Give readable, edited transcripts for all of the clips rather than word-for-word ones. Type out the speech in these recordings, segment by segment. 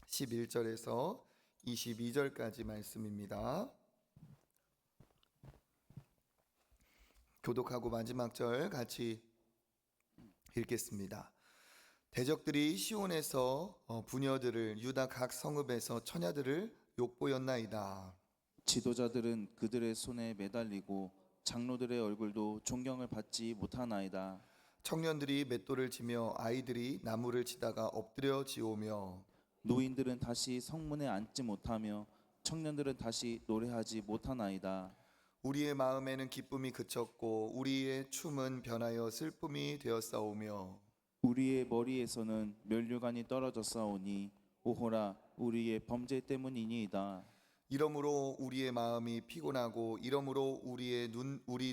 11절에서 22절까지 말씀입니다. 교독하고 마지막 절 같이 읽겠습니다. 대적들이 시온에서 부녀들을, 유다 각 성읍에서 처녀들을 욕보였나이다. 지도자들은 그들의 손에 매달리고 장로들의 얼굴도 존경을 받지 못하나이다. 청년들이 맷돌을 치며 아이들이 나무를 치다가 엎드려 지오며 노인들은 다시 성문에 앉지 못하며 청년들은 다시 노래하지 못하나이다. 우리의 마음에는 기쁨이 그쳤고 우리의 춤은 변하여 슬픔이 되었사오며 우리의 머리에서는 면류관이 떨어졌사오니 오호라 우리의 범죄 때문이니이다. 이러므로 우리의 마음이 피곤하고 이러므로 우리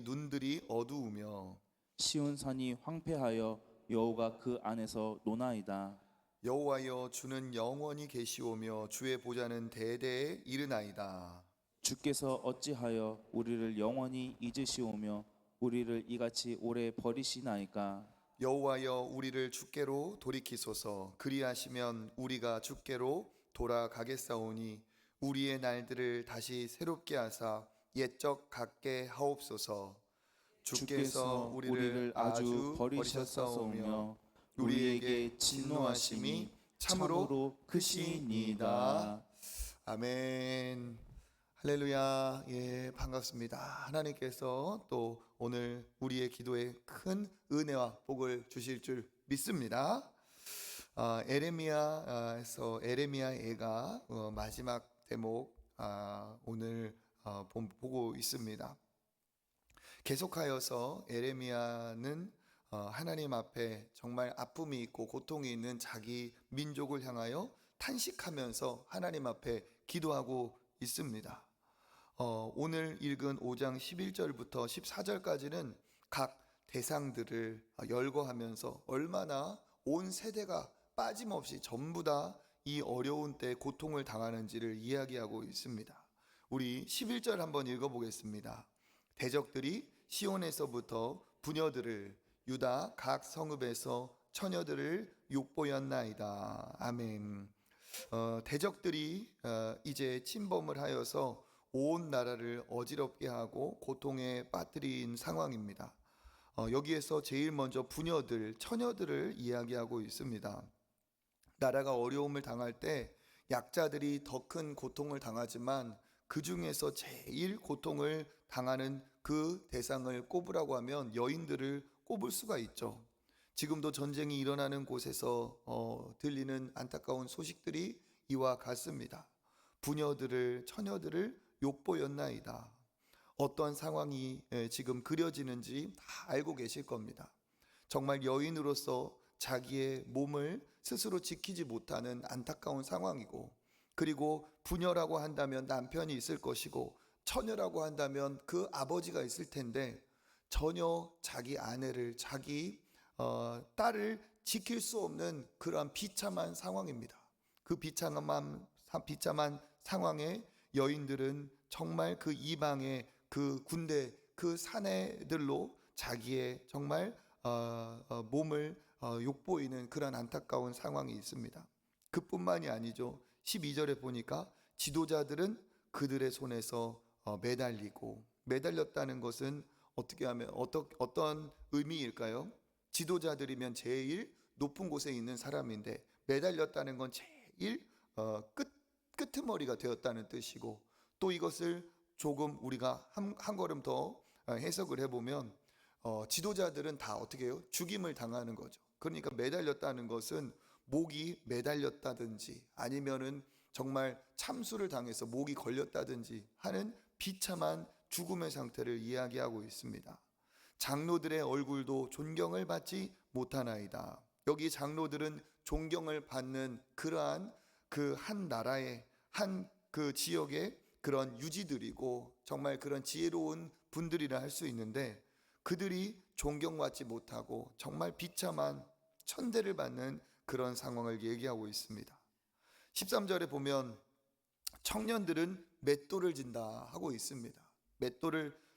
눈들이 어두우며 시온산이 황폐하여 여호가 그 안에서 노나이다. 여호와여 주는 영원히 계시오며 주의 보좌는 대대에 이르나이다. 주께서 어찌하여 우리를 영원히 잊으시오며 우리를 이같이 오래 버리시나이까. 여호와여 우리를 주께로 돌이키소서. 그리하시면 우리가 주께로 돌아가겠사오니 우리의 날들을 다시 새롭게 하사 옛적 같게 하옵소서. 주께서 우리를 아주 버리셨사오며 우리에게 진노하심이 참으로 크시니이다. 아멘. 할렐루야. 예, 반갑습니다. 하나님께서 또 오늘 우리의 기도에 큰 은혜와 복을 주실 줄 믿습니다. 에레미야에서 에레미야애가 마지막 대목 오늘 보고 있습니다. 계속하여서 에레미야는 하나님 앞에 정말 아픔이 있고 고통이 있는 자기 민족을 향하여 탄식하면서 하나님 앞에 기도하고 있습니다. 오늘 읽은 5장 11절부터 14절까지는 각 대상들을 열거하면서 얼마나 온 세대가 빠짐없이 전부 다 이 어려운 때 고통을 당하는지를 이야기하고 있습니다. 우리 11절 한번 읽어보겠습니다. 대적들이 시온에서부터 부녀들을, 유다 각 성읍에서 처녀들을 욕보였나이다. 아멘. 대적들이 이제 침범을 하여서 온 나라를 어지럽게 하고 고통에 빠뜨린 상황입니다. 여기에서 제일 먼저 부녀들, 처녀들을 이야기하고 있습니다. 나라가 어려움을 당할 때 약자들이 더 큰 고통을 당하지만 그 중에서 제일 고통을 당하는 그 대상을 꼽으라고 하면 여인들을 꼽을 수가 있죠. 지금도 전쟁이 일어나는 곳에서 들리는 안타까운 소식들이 이와 같습니다. 부녀들을, 처녀들을 욕보였나이다. 어떤 상황이 지금 그려지는지 다 알고 계실 겁니다. 정말 여인으로서 자기의 몸을 스스로 지키지 못하는 안타까운 상황이고, 그리고 부녀라고 한다면 남편이 있을 것이고 처녀라고 한다면 그 아버지가 있을 텐데 전혀 자기 아내를, 자기 딸을 지킬 수 없는 그러한 비참한 상황입니다. 그 비참한 상황에 여인들은 정말 그 이방의 그 군대, 그 사내들로 자기의 정말 몸을 욕보이는 그런 안타까운 상황이 있습니다. 그뿐만이 아니죠. 12절에 보니까 지도자들은 그들의 손에서 매달렸다는 것은 어떻게 하면 어떤 의미일까요? 지도자들이면 제일 높은 곳에 있는 사람인데 매달렸다는 건 제일 끄트머리가 되었다는 뜻이고, 또 이것을 조금 우리가 한 걸음 더 해석을 해보면 지도자들은 다 어떻게 해요? 죽임을 당하는 거죠. 그러니까 매달렸다는 것은 목이 매달렸다든지 아니면은 정말 참수를 당해서 목이 걸렸다든지 하는 비참한 죽음의 상태를 이야기하고 있습니다. 장로들의 얼굴도 존경을 받지 못하나이다. 여기 장로들은 존경을 받는 그러한 그 한 나라의 한 그 지역의 그런 유지들이고 정말 그런 지혜로운 분들이라 할 수 있는데, 그들이 존경받지 못하고 정말 비참한 천대를 받는 그런 상황을 얘기하고 있습니다. 13절에 보면 청년들은 맷돌을 진다 하고 있습니다.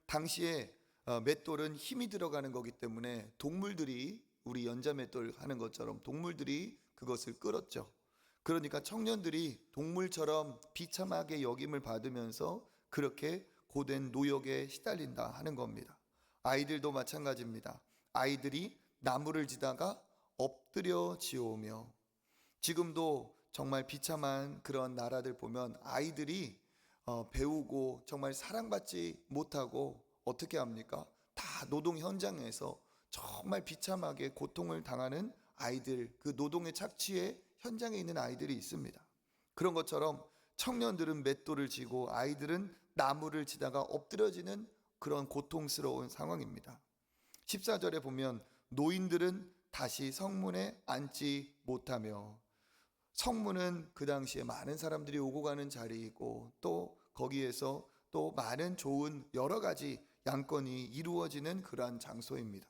당시에 맷돌은 힘이 들어가는 거기 때문에 동물들이, 우리 연자 맷돌 하는 것처럼 동물들이 그것을 끌었죠. 그러니까 청년들이 동물처럼 비참하게 여김을 받으면서 그렇게 고된 노역에 시달린다 하는 겁니다. 아이들도 마찬가지입니다. 아이들이 나무를 지다가 엎드려 지오며, 지금도 정말 비참한 그런 나라들 보면 아이들이 배우고 정말 사랑받지 못하고 어떻게 합니까? 다 노동 현장에서 정말 비참하게 고통을 당하는 아이들, 그 노동의 착취의 현장에 있는 아이들이 있습니다. 그런 것처럼 청년들은 맷돌을 쥐고 아이들은 나무를 지다가 엎드려지는 그런 고통스러운 상황입니다. 14절에 보면 노인들은 다시 성문에 앉지 못하며, 성문은 그 당시에 많은 사람들이 오고 가는 자리이고 또 거기에서 또 많은 좋은 여러 가지 양건이 이루어지는 그러한 장소입니다.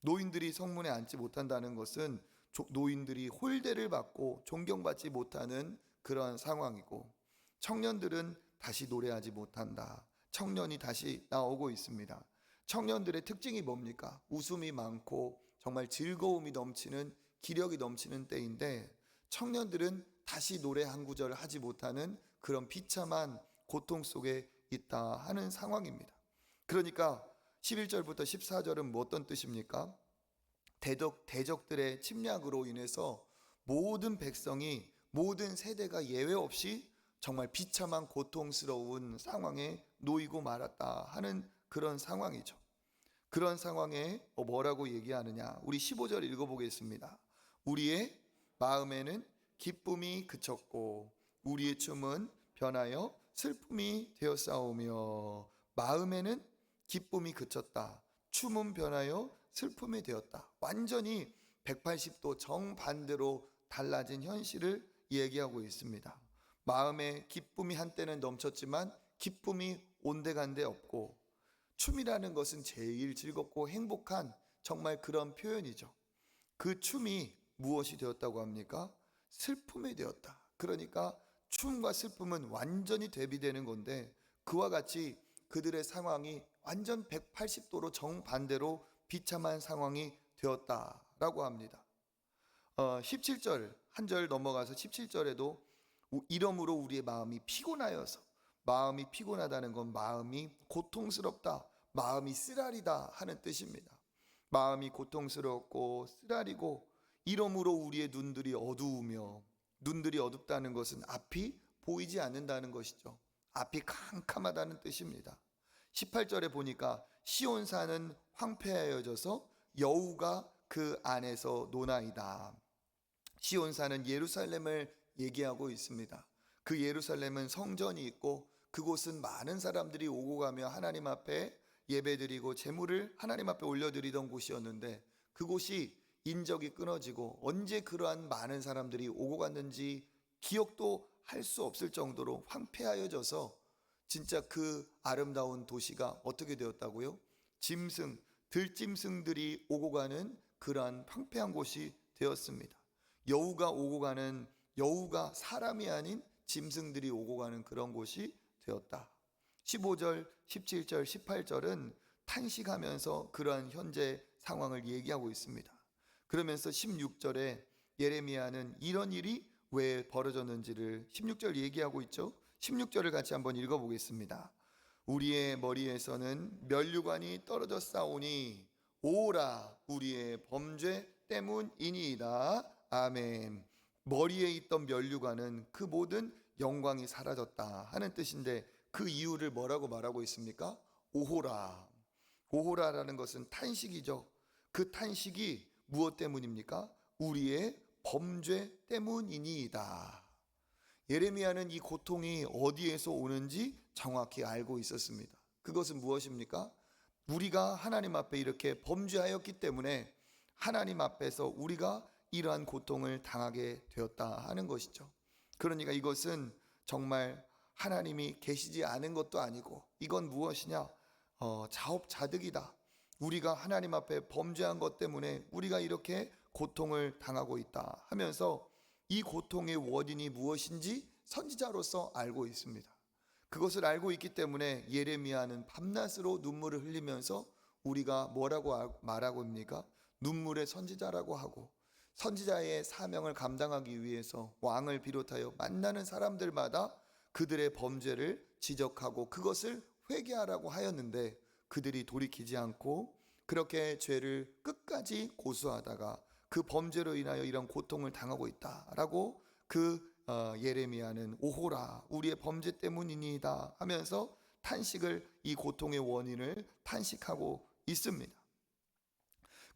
노인들이 성문에 앉지 못한다는 것은 노인들이 홀대를 받고 존경받지 못하는 그런 상황이고, 청년들은 다시 노래하지 못한다. 청년이 다시 나오고 있습니다. 청년들의 특징이 뭡니까? 웃음이 많고 정말 즐거움이 넘치는, 기력이 넘치는 때인데, 청년들은 다시 노래 한 구절을 하지 못하는 그런 비참한 고통 속에 있다 하는 상황입니다. 그러니까 11절부터 14절은 어떤 뜻입니까? 대적들의 침략으로 인해서 모든 백성이, 모든 세대가 예외 없이 정말 비참한 고통스러운 상황에 놓이고 말았다 하는 그런 상황이죠. 그런 상황에 뭐라고 얘기하느냐? 우리 15절 읽어보겠습니다. 우리의 마음에는 기쁨이 그쳤고 우리의 춤은 변하여 슬픔이 되었사오며. 마음에는 기쁨이 그쳤다. 춤은 변하여 슬픔이 되었다. 완전히 180도 정반대로 달라진 현실을 얘기하고 있습니다. 마음에 기쁨이 한때는 넘쳤지만 기쁨이 온데간데 없고, 춤이라는 것은 제일 즐겁고 행복한 정말 그런 표현이죠. 그 춤이 무엇이 되었다고 합니까? 슬픔이 되었다. 그러니까 춤과 슬픔은 완전히 대비되는 건데, 그와 같이 그들의 상황이 완전 180도로 정반대로 비참한 상황이 되었다라고 합니다. 17절 한 절 넘어가서 17절에도 이러므로 우리의 마음이 피곤하여서, 마음이 피곤하다는 건 마음이 고통스럽다, 마음이 쓰라리다 하는 뜻입니다. 마음이 고통스럽고 쓰라리고, 이러므로 우리의 눈들이 어두우며, 눈들이 어둡다는 것은 앞이 보이지 않는다는 것이죠. 앞이 캄캄하다는 뜻입니다. 18절에 보니까 시온산은 황폐하여져서 여우가 그 안에서 노나이다. 시온산은 예루살렘을 얘기하고 있습니다. 그 예루살렘은 성전이 있고 그곳은 많은 사람들이 오고 가며 하나님 앞에 예배드리고 제물을 하나님 앞에 올려드리던 곳이었는데, 그곳이 인적이 끊어지고 언제 그러한 많은 사람들이 오고 갔는지 기억도 할 수 없을 정도로 황폐하여져서 진짜 그 아름다운 도시가 어떻게 되었다고요? 짐승, 들짐승들이 오고 가는 그러한 황폐한 곳이 되었습니다. 여우가 오고 가는, 여우가 사람이 아닌 짐승들이 오고 가는 그런 곳이 되었다. 15절, 17절, 18절은 탄식하면서 그러한 현재 상황을 얘기하고 있습니다. 그러면서 16절에 예레미야는 이런 일이 왜 벌어졌는지를 16절 얘기하고 있죠. 16절을 같이 한번 읽어보겠습니다. 우리의 머리에서는 면류관이 떨어져 싸우니 오라 우리의 범죄 때문이니이다. 아멘. 머리에 있던 면류관은 그 모든 영광이 사라졌다 하는 뜻인데, 그 이유를 뭐라고 말하고 있습니까? 오호라. 오호라라는 것은 탄식이죠. 그 탄식이 무엇 때문입니까? 우리의 범죄 때문이니이다. 예레미야는 이 고통이 어디에서 오는지 정확히 알고 있었습니다. 그것은 무엇입니까? 우리가 하나님 앞에 이렇게 범죄하였기 때문에 하나님 앞에서 우리가 이러한 고통을 당하게 되었다 하는 것이죠. 그러니까 이것은 정말 하나님이 계시지 않은 것도 아니고, 이건 무엇이냐? 자업자득이다. 우리가 하나님 앞에 범죄한 것 때문에 우리가 이렇게 고통을 당하고 있다 하면서 이 고통의 원인이 무엇인지 선지자로서 알고 있습니다. 그것을 알고 있기 때문에 예레미야는 밤낮으로 눈물을 흘리면서, 우리가 뭐라고 말하고 입니까? 눈물의 선지자라고 하고, 선지자의 사명을 감당하기 위해서 왕을 비롯하여 만나는 사람들마다 그들의 범죄를 지적하고 그것을 회개하라고 하였는데 그들이 돌이키지 않고 그렇게 죄를 끝까지 고수하다가 그 범죄로 인하여 이런 고통을 당하고 있다라고 예레미야는 오호라 우리의 범죄 때문이니이다 하면서 탄식을, 이 고통의 원인을 탄식하고 있습니다.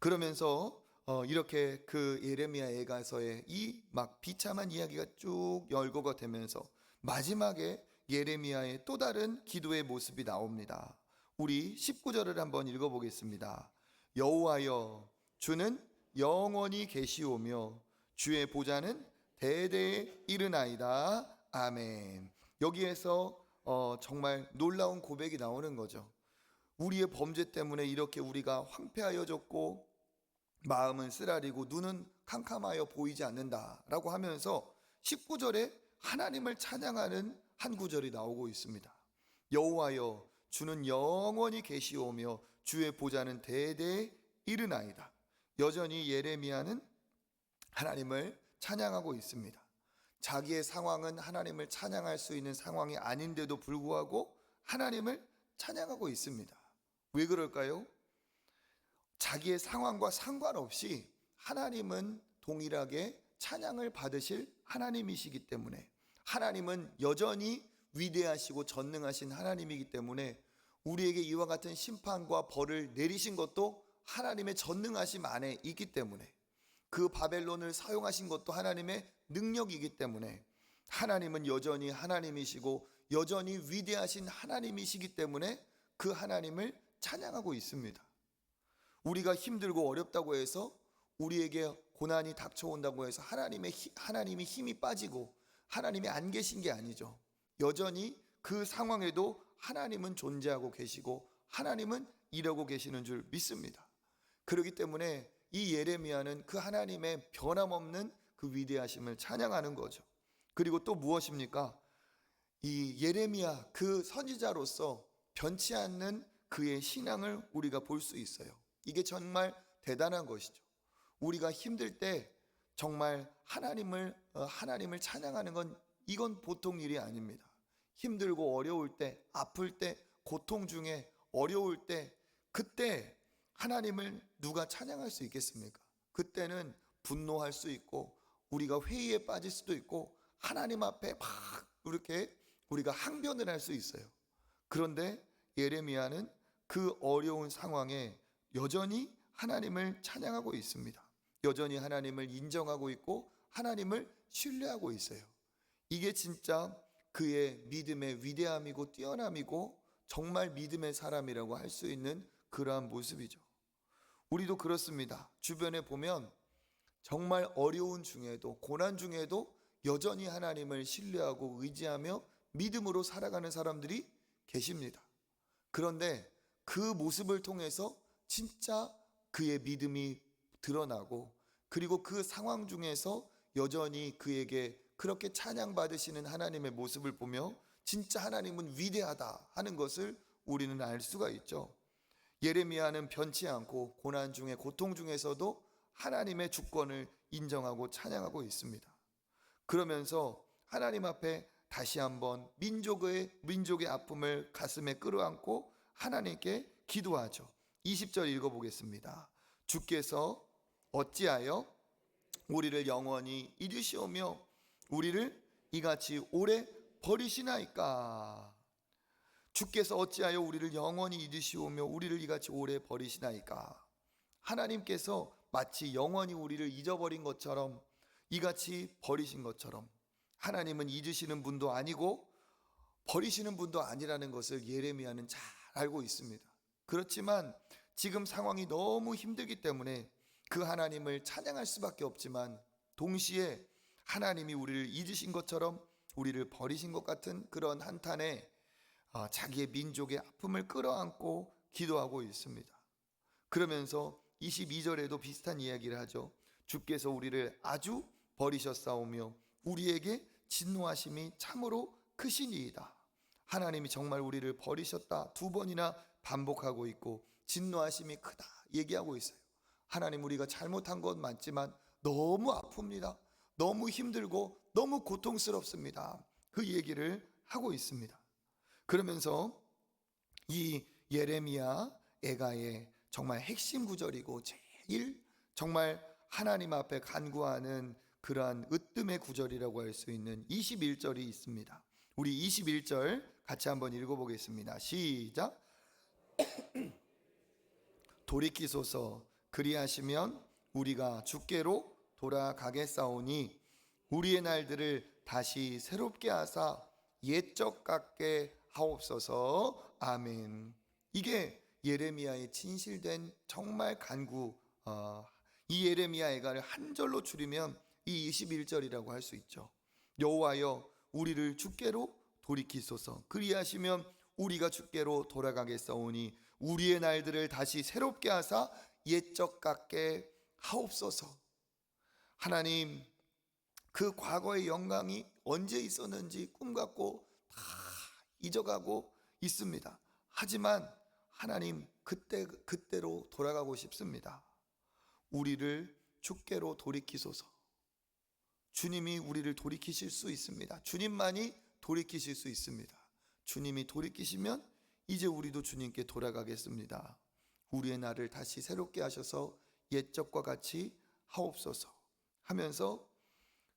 그러면서 이렇게 그 예레미야 예가서에 이 막 비참한 이야기가 쭉 열거가 되면서 마지막에 예레미야의 또 다른 기도의 모습이 나옵니다. 우리 19절을 한번 읽어보겠습니다. 여호와여 주는 영원히 계시오며 주의 보좌는 대대에 이르나이다. 아멘. 여기에서 정말 놀라운 고백이 나오는 거죠. 우리의 범죄 때문에 이렇게 우리가 황폐하여졌고 마음은 쓰라리고 눈은 캄캄하여 보이지 않는다라고 하면서 19절에 하나님을 찬양하는 한 구절이 나오고 있습니다. 여호와여 주는 영원히 계시오며 주의 보좌는 대대에 이르나이다. 여전히 예레미야는 하나님을 찬양하고 있습니다. 자기의 상황은 하나님을 찬양할 수 있는 상황이 아닌데도 불구하고 하나님을 찬양하고 있습니다. 왜 그럴까요? 자기의 상황과 상관없이 하나님은 동일하게 찬양을 받으실 하나님이시기 때문에, 하나님은 여전히 위대하시고 전능하신 하나님이기 때문에 우리에게 이와 같은 심판과 벌을 내리신 것도 하나님의 전능하심 안에 있기 때문에, 그 바벨론을 사용하신 것도 하나님의 능력이기 때문에 하나님은 여전히 하나님이시고 여전히 위대하신 하나님이시기 때문에 그 하나님을 찬양하고 있습니다. 우리가 힘들고 어렵다고 해서, 우리에게 고난이 닥쳐온다고 해서 하나님이 힘이 빠지고 하나님이 안 계신 게 아니죠. 여전히 그 상황에도 하나님은 존재하고 계시고 하나님은 일하고 계시는 줄 믿습니다. 그렇기 때문에 이 예레미야는 그 하나님의 변함없는 그 위대하심을 찬양하는 거죠. 그리고 또 무엇입니까? 이 예레미야 그 선지자로서 변치 않는 그의 신앙을 우리가 볼 수 있어요. 이게 정말 대단한 것이죠. 우리가 힘들 때 정말 하나님을 찬양하는 건 이건 보통 일이 아닙니다. 힘들고 어려울 때, 아플 때, 고통 중에 어려울 때, 그때 하나님을 누가 찬양할 수 있겠습니까? 그때는 분노할 수 있고 우리가 회의에 빠질 수도 있고 하나님 앞에 막 이렇게 우리가 항변을 할 수 있어요. 그런데 예레미야는 그 어려운 상황에 여전히 하나님을 찬양하고 있습니다. 여전히 하나님을 인정하고 있고 하나님을 신뢰하고 있어요. 이게 진짜 그의 믿음의 위대함이고 뛰어남이고 정말 믿음의 사람이라고 할 수 있는 그러한 모습이죠. 우리도 그렇습니다. 주변에 보면 정말 어려운 중에도, 고난 중에도 여전히 하나님을 신뢰하고 의지하며 믿음으로 살아가는 사람들이 계십니다. 그런데 그 모습을 통해서 진짜 그의 믿음이 드러나고, 그리고 그 상황 중에서 여전히 그에게 그렇게 찬양받으시는 하나님의 모습을 보며 진짜 하나님은 위대하다 하는 것을 우리는 알 수가 있죠. 예레미야는 변치 않고 고난 중에, 고통 중에서도 하나님의 주권을 인정하고 찬양하고 있습니다. 그러면서 하나님 앞에 다시 한번 민족의 아픔을 가슴에 끌어안고 하나님께 기도하죠. 20절 읽어보겠습니다. 주께서 어찌하여 우리를 영원히 잊으시오며 우리를 이같이 오래 버리시나이까? 주께서 어찌하여 우리를 영원히 잊으시오며 우리를 이같이 오래 버리시나이까? 하나님께서 마치 영원히 우리를 잊어버린 것처럼, 이같이 버리신 것처럼, 하나님은 잊으시는 분도 아니고 버리시는 분도 아니라는 것을 예레미야는 잘 알고 있습니다. 그렇지만 지금 상황이 너무 힘들기 때문에 그 하나님을 찬양할 수밖에 없지만, 동시에 하나님이 우리를 잊으신 것처럼 우리를 버리신 것 같은 그런 한탄에 자기의 민족의 아픔을 끌어안고 기도하고 있습니다. 그러면서 22절에도 비슷한 이야기를 하죠. 주께서 우리를 아주 버리셨사오며 우리에게 진노하심이 참으로 크시니이다. 하나님이 정말 우리를 버리셨다 2번이나 반복하고 있고 진노하심이 크다 얘기하고 있어요. 하나님, 우리가 잘못한 건 맞지만 너무 아픕니다. 너무 힘들고 너무 고통스럽습니다. 그 얘기를 하고 있습니다. 그러면서 이 예레미야 애가의 정말 핵심 구절이고 제일 정말 하나님 앞에 간구하는 그러한 으뜸의 구절이라고 할 수 있는 21절이 있습니다. 우리 21절 같이 한번 읽어보겠습니다. 시작. 돌이키소서, 그리하시면 우리가 주께로 돌아가겠사오니 우리의 날들을 다시 새롭게 하사 옛적 같게 하옵소서. 아멘. 이게 예레미야의 진실된 정말 간구. 이 예레미야 애가를 한 절로 줄이면 이 21절이라고 할 수 있죠. 여호와여, 우리를 주께로 돌이키소서, 그리하시면 우리가 주께로 돌아가겠사오니 우리의 날들을 다시 새롭게 하사 옛적 같게 하옵소서. 하나님, 그 과거의 영광이 언제 있었는지 꿈같고 다 잊어가고 있습니다. 하지만 하나님, 그때로 돌아가고 싶습니다. 우리를 주께로 돌이키소서. 주님이 우리를 돌이키실 수 있습니다. 주님만이 돌이키실 수 있습니다. 주님이 돌이키시면 이제 우리도 주님께 돌아가겠습니다. 우리의 날을 다시 새롭게 하셔서 옛적과 같이 하옵소서 하면서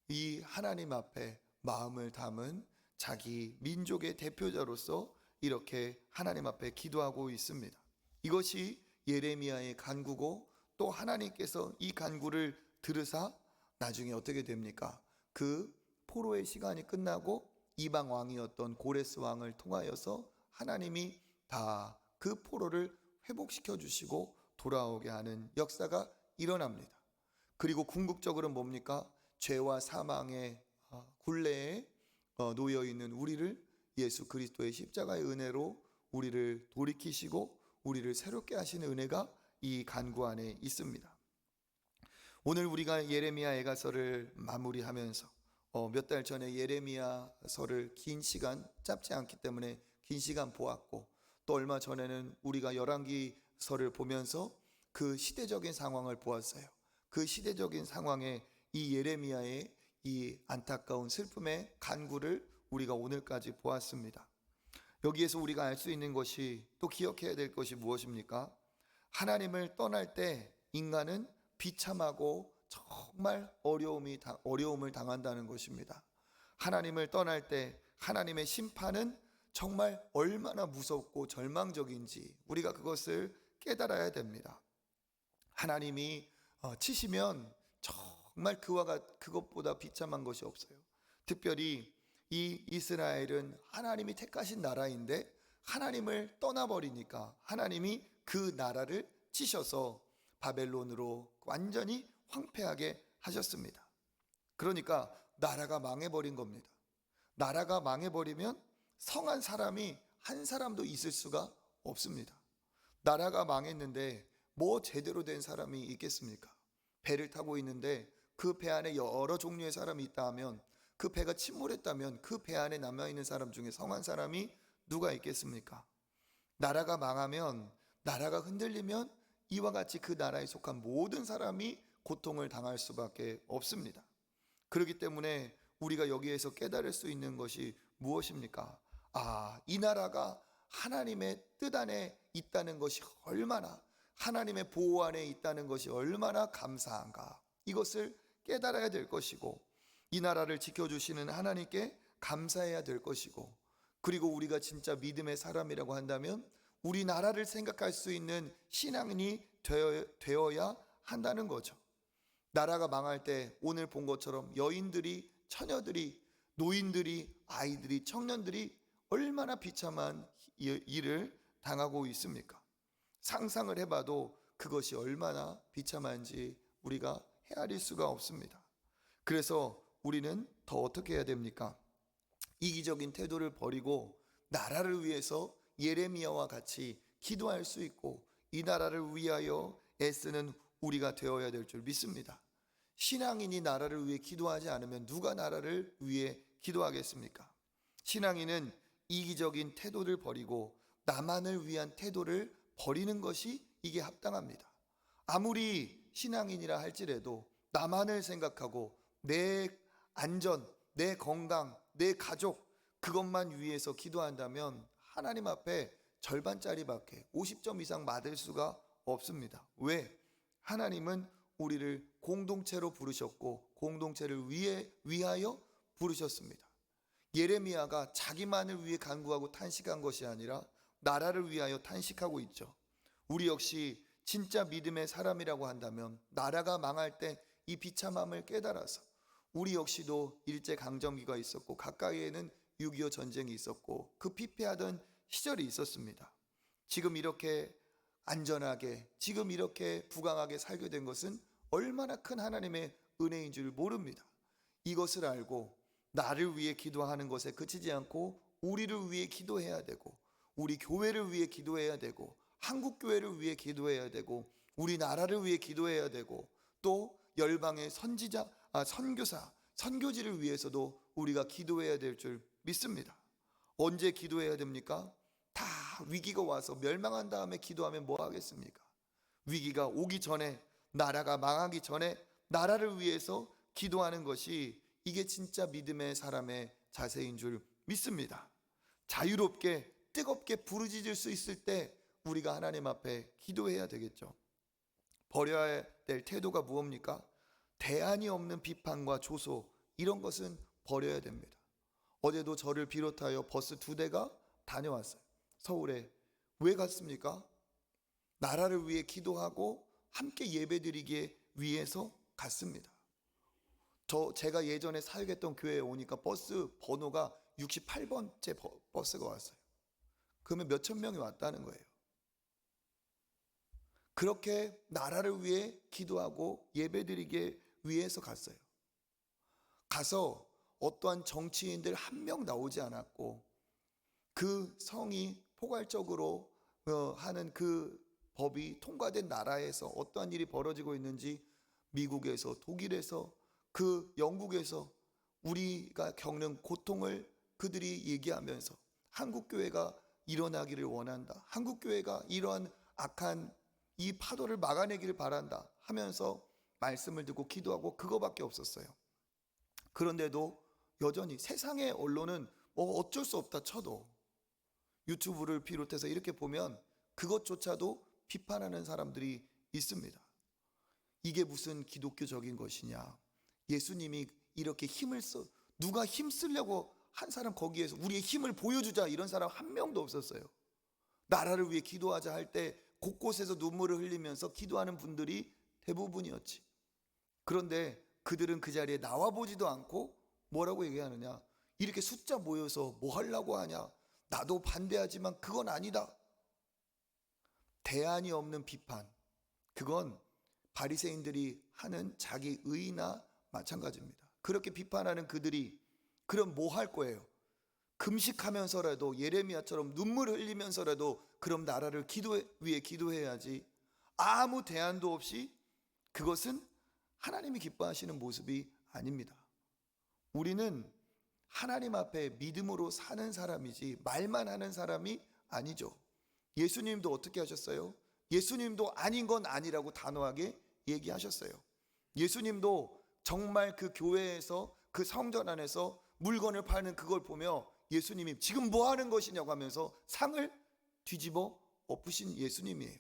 이 하나님 앞에 마음을 담은 자기 민족의 대표자로서 이렇게 하나님 앞에 기도하고 있습니다. 이것이 예레미야의 간구고, 또 하나님께서 이 간구를 들으사 나중에 어떻게 됩니까? 그 포로의 시간이 끝나고 이방 왕이었던 고레스 왕을 통하여서 하나님이 다 그 포로를 회복시켜 주시고 돌아오게 하는 역사가 일어납니다. 그리고 궁극적으로 뭡니까? 죄와 사망의 굴레에 놓여 있는 우리를 예수 그리스도의 십자가의 은혜로 우리를 돌이키시고 우리를 새롭게 하시는 은혜가 이 간구 안에 있습니다. 오늘 우리가 예레미야 애가서를 마무리하면서 몇 달 전에 예레미야서를 긴 시간, 짧지 않기 때문에 긴 시간 보았고, 또 얼마 전에는 우리가 열왕기서를 보면서 그 시대적인 상황을 보았어요. 그 시대적인 상황에 이 예레미야의 이 안타까운 슬픔의 간구를 우리가 오늘까지 보았습니다. 여기에서 우리가 알 수 있는 것이, 또 기억해야 될 것이 무엇입니까? 하나님을 떠날 때 인간은 비참하고 정말 어려움을 당한다는 것입니다. 하나님을 떠날 때 하나님의 심판은 정말 얼마나 무섭고 절망적인지 우리가 그것을 깨달아야 됩니다. 하나님이 치시면 정말 그것보다 비참한 것이 없어요. 특별히 이 이스라엘은 하나님이 택하신 나라인데 하나님을 떠나버리니까 하나님이 그 나라를 치셔서 바벨론으로 완전히 황폐하게 하셨습니다. 그러니까 나라가 망해버린 겁니다. 나라가 망해버리면 성한 사람이 한 사람도 있을 수가 없습니다. 나라가 망했는데 뭐 제대로 된 사람이 있겠습니까? 배를 타고 있는데 그 배 안에 여러 종류의 사람이 있다 하면, 그 배가 침몰했다면 그 배 안에 남아있는 사람 중에 성한 사람이 누가 있겠습니까? 나라가 망하면, 나라가 흔들리면 이와 같이 그 나라에 속한 모든 사람이 고통을 당할 수밖에 없습니다. 그렇기 때문에 우리가 여기에서 깨달을 수 있는 것이 무엇입니까? 이 나라가 하나님의 뜻 안에 있다는 것이 얼마나, 하나님의 보호 안에 있다는 것이 얼마나 감사한가, 이것을 깨달아야 될 것이고, 이 나라를 지켜주시는 하나님께 감사해야 될 것이고, 그리고 우리가 진짜 믿음의 사람이라고 한다면 우리나라를 생각할 수 있는 신앙인이 되어야 한다는 거죠. 나라가 망할 때 오늘 본 것처럼 여인들이, 처녀들이, 노인들이, 아이들이, 청년들이 얼마나 비참한 일을 당하고 있습니까? 상상을 해봐도 그것이 얼마나 비참한지 우리가 헤아릴 수가 없습니다. 그래서 우리는 더 어떻게 해야 됩니까? 이기적인 태도를 버리고 나라를 위해서 예레미야와 같이 기도할 수 있고 이 나라를 위하여 애쓰는 우리가 되어야 될 줄 믿습니다. 신앙인이 나라를 위해 기도하지 않으면 누가 나라를 위해 기도하겠습니까? 신앙인은 이기적인 태도를 버리고 나만을 위한 태도를 버리는 것이 이게 합당합니다. 아무리 신앙인이라 할지라도 나만을 생각하고 내 안전, 내 건강, 내 가족 그것만 위해서 기도한다면 하나님 앞에 절반짜리밖에 50점 이상 받을 수가 없습니다. 왜? 하나님은 우리를 공동체로 부르셨고 공동체를 위하여 부르셨습니다. 예레미야가 자기만을 위해 간구하고 탄식한 것이 아니라 나라를 위하여 탄식하고 있죠. 우리 역시 진짜 믿음의 사람이라고 한다면 나라가 망할 때 이 비참함을 깨달아서 우리 역시도 일제강점기가 있었고 가까이에는 6.25 전쟁이 있었고 그 피폐하던 시절이 있었습니다. 지금 이렇게 안전하게 지금 이렇게 부강하게 살게 된 것은 얼마나 큰 하나님의 은혜인 줄 모릅니다. 이것을 알고 나를 위해 기도하는 것에 그치지 않고 우리를 위해 기도해야 되고 우리 교회를 위해 기도해야 되고 한국 교회를 위해 기도해야 되고 우리나라를 위해 기도해야 되고 또 열방의 선교사, 선교지를 위해서도 우리가 기도해야 될 줄 믿습니다. 언제 기도해야 됩니까? 다 위기가 와서 멸망한 다음에 기도하면 뭐 하겠습니까? 위기가 오기 전에 나라가 망하기 전에 나라를 위해서 기도하는 것이 이게 진짜 믿음의 사람의 자세인 줄 믿습니다. 자유롭게 뜨겁게 부르짖을 수 있을 때 우리가 하나님 앞에 기도해야 되겠죠. 버려야 될 태도가 무엇입니까? 대안이 없는 비판과 조소 이런 것은 버려야 됩니다. 어제도 저를 비롯하여 버스 2대가 다녀왔어요. 서울에. 왜 갔습니까? 나라를 위해 기도하고 함께 예배드리기 위해서 갔습니다. 제가 예전에 사역했던 교회에 오니까 버스 번호가 68번째 버스가 왔어요. 그러면 몇천 명이 왔다는 거예요. 그렇게 나라를 위해 기도하고 예배드리기 위해서 갔어요. 가서 어떠한 정치인들 한 명 나오지 않았고 그 성이 포괄적으로 하는 그 법이 통과된 나라에서 어떠한 일이 벌어지고 있는지 미국에서 독일에서 그 영국에서 우리가 겪는 고통을 그들이 얘기하면서 한국교회가 일어나기를 원한다. 한국교회가 이러한 악한 이 파도를 막아내기를 바란다 하면서 말씀을 듣고 기도하고 그거밖에 없었어요. 그런데도 여전히 세상의 언론은 뭐 어쩔 수 없다 쳐도 유튜브를 비롯해서 이렇게 보면 그것조차도 비판하는 사람들이 있습니다. 이게 무슨 기독교적인 것이냐? 예수님이 이렇게 힘을 써 누가 힘 쓰려고 한 사람 거기에서 우리의 힘을 보여주자 이런 사람 한 명도 없었어요. 나라를 위해 기도하자 할 때 곳곳에서 눈물을 흘리면서 기도하는 분들이 대부분이었지. 그런데 그들은 그 자리에 나와보지도 않고 뭐라고 얘기하느냐? 이렇게 숫자 모여서 뭐 하려고 하냐? 나도 반대하지만 그건 아니다. 대안이 없는 비판. 그건 바리새인들이 하는 자기 의나 마찬가지입니다. 그렇게 비판하는 그들이 그럼 뭐 할 거예요? 금식하면서라도 예레미야처럼 눈물 흘리면서라도 그럼 나라를 위해 기도해야지. 아무 대안도 없이 그것은 하나님이 기뻐하시는 모습이 아닙니다. 우리는 하나님 앞에 믿음으로 사는 사람이지 말만 하는 사람이 아니죠. 예수님도 어떻게 하셨어요? 예수님도 아닌 건 아니라고 단호하게 얘기하셨어요. 예수님도 정말 그 교회에서 그 성전 안에서 물건을 파는 그걸 보며 예수님이 지금 뭐 하는 것이냐고 하면서 상을 뒤집어 엎으신 예수님이에요.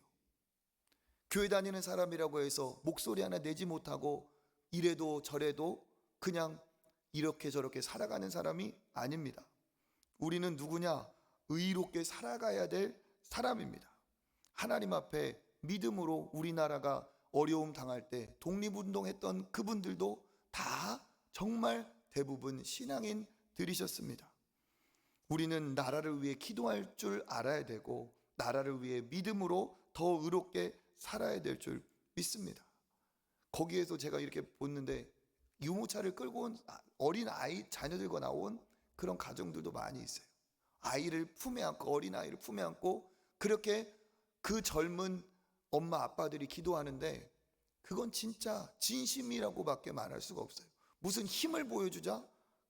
교회 다니는 사람이라고 해서 목소리 하나 내지 못하고 이래도 저래도 그냥 이렇게 저렇게 살아가는 사람이 아닙니다. 우리는 누구냐? 의롭게 살아가야 될 사람입니다. 하나님 앞에 믿음으로 우리나라가 어려움 당할 때 독립운동했던 그분들도 다 정말 대부분 신앙인들이셨습니다. 우리는 나라를 위해 기도할 줄 알아야 되고 나라를 위해 믿음으로 더 의롭게 살아야 될 줄 믿습니다. 거기에서 제가 이렇게 보는데 유모차를 끌고 온 어린 아이 자녀들과 나온 그런 가정들도 많이 있어요. 아이를 품에 안고 어린 아이를 품에 안고 그렇게 그 젊은 엄마 아빠들이 기도하는데 그건 진짜 진심이라고밖에 말할 수가 없어요. 무슨 힘을 보여주자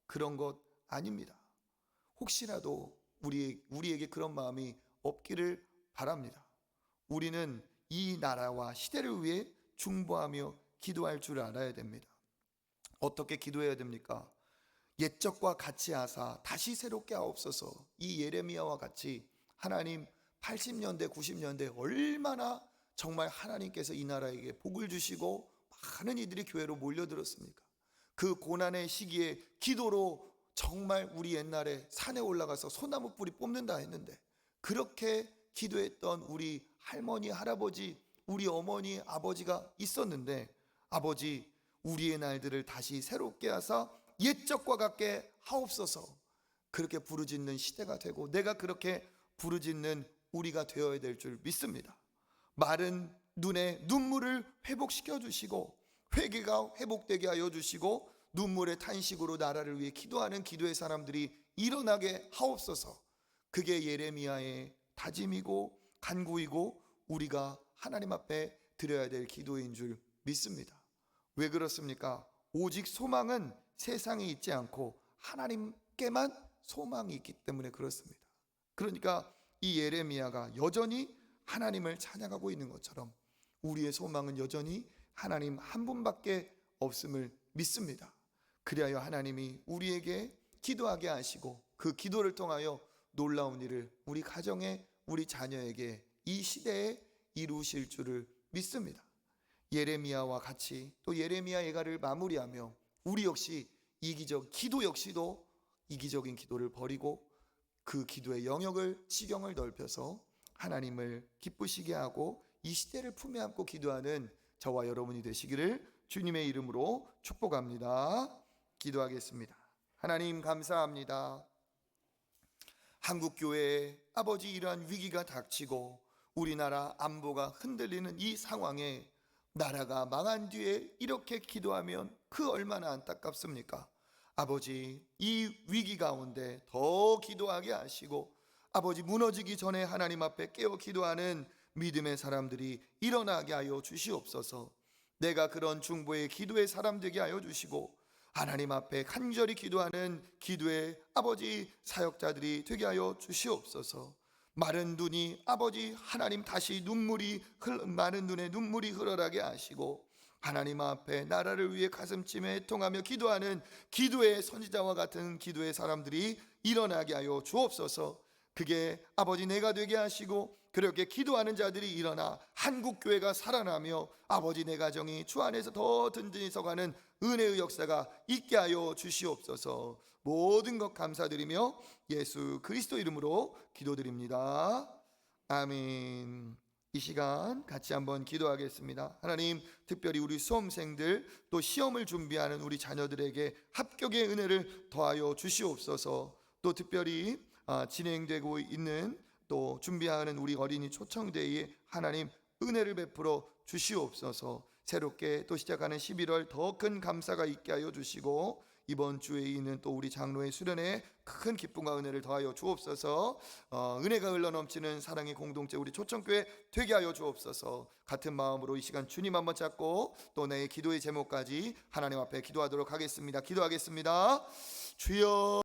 그런 것 아닙니다. 혹시라도 우리에게 그런 마음이 없기를 바랍니다. 우리는 이 나라와 시대를 위해 중보하며 기도할 줄 알아야 됩니다. 어떻게 기도해야 됩니까? 옛적과 같이 하사 다시 새롭게 하옵소서. 이 예레미야와 같이 하나님 80년대 90년대 얼마나 정말 하나님께서 이 나라에게 복을 주시고 많은 이들이 교회로 몰려들었습니까? 그 고난의 시기에 기도로 정말 우리 옛날에 산에 올라가서 소나무 뿌리 뽑는다 했는데, 그렇게 기도했던 우리 할머니 할아버지, 우리 어머니 아버지가 있었는데, 아버지 우리의 날들을 다시 새롭게 하사 옛적과 같게 하옵소서. 그렇게 부르짖는 시대가 되고 내가 그렇게 부르짖는 우리가 되어야 될 줄 믿습니다. 마른 눈에 눈물을 회복시켜 주시고 회개가 회복되게 하여 주시고 눈물의 탄식으로 나라를 위해 기도하는 기도의 사람들이 일어나게 하옵소서. 그게 예레미야의 다짐이고 간구이고 우리가 하나님 앞에 드려야 될 기도인 줄 믿습니다. 왜 그렇습니까? 오직 소망은 세상에 있지 않고 하나님께만 소망이 있기 때문에 그렇습니다. 그러니까 이 예레미야가 여전히 하나님을 찬양하고 있는 것처럼 우리의 소망은 여전히 하나님 한 분밖에 없음을 믿습니다. 그리하여 하나님이 우리에게 기도하게 하시고 그 기도를 통하여 놀라운 일을 우리 가정에 우리 자녀에게 이 시대에 이루실 줄을 믿습니다. 예레미야와 같이 또 예레미야 예가를 마무리하며 우리 역시 기도 역시도 이기적인 기도를 버리고 그 기도의 영역을 지경을 넓혀서 하나님을 기쁘시게 하고 이 시대를 품에 안고 기도하는 저와 여러분이 되시기를 주님의 이름으로 축복합니다. 기도하겠습니다. 하나님 감사합니다. 한국교회에 아버지 이러한 위기가 닥치고 우리나라 안보가 흔들리는 이 상황에 나라가 망한 뒤에 이렇게 기도하면 그 얼마나 안타깝습니까? 아버지 이 위기 가운데 더 기도하게 하시고 아버지 무너지기 전에 하나님 앞에 깨어 기도하는 믿음의 사람들이 일어나게 하여 주시옵소서. 내가 그런 중보의 기도의 사람 되게 하여 주시고 하나님 앞에 간절히 기도하는 기도의 아버지 사역자들이 되게 하여 주시옵소서. 마른 눈이 아버지 하나님 다시 마른 눈에 눈물이 흘러나게 하시고 하나님 앞에 나라를 위해 가슴치며 애통하며 기도하는 기도의 선지자와 같은 기도의 사람들이 일어나게 하여 주옵소서. 그게 아버지 내가 되게 하시고 그렇게 기도하는 자들이 일어나 한국교회가 살아나며 아버지 내 가정이 주 안에서 더 든든히 서가는 은혜의 역사가 있게 하여 주시옵소서. 모든 것 감사드리며 예수 그리스도 이름으로 기도드립니다. 아멘. 이 시간 같이 한번 기도하겠습니다. 하나님, 특별히 우리 수험생들 또 시험을 준비하는 우리 자녀들에게 합격의 은혜를 더하여 주시옵소서. 또 특별히 진행되고 있는 또 준비하는 우리 어린이 초청대회에 하나님 은혜를 베풀어 주시옵소서. 새롭게 또 시작하는 11월 더 큰 감사가 있게 하여 주시고 이번 주에 있는 또 우리 장로의 수련에 큰 기쁨과 은혜를 더하여 주옵소서. 은혜가 흘러넘치는 사랑의 공동체 우리 초청교회 되게 하여 주옵소서. 같은 마음으로 이 시간 주님 한번 잡고 또 내 기도의 제목까지 하나님 앞에 기도하도록 하겠습니다. 기도하겠습니다. 주여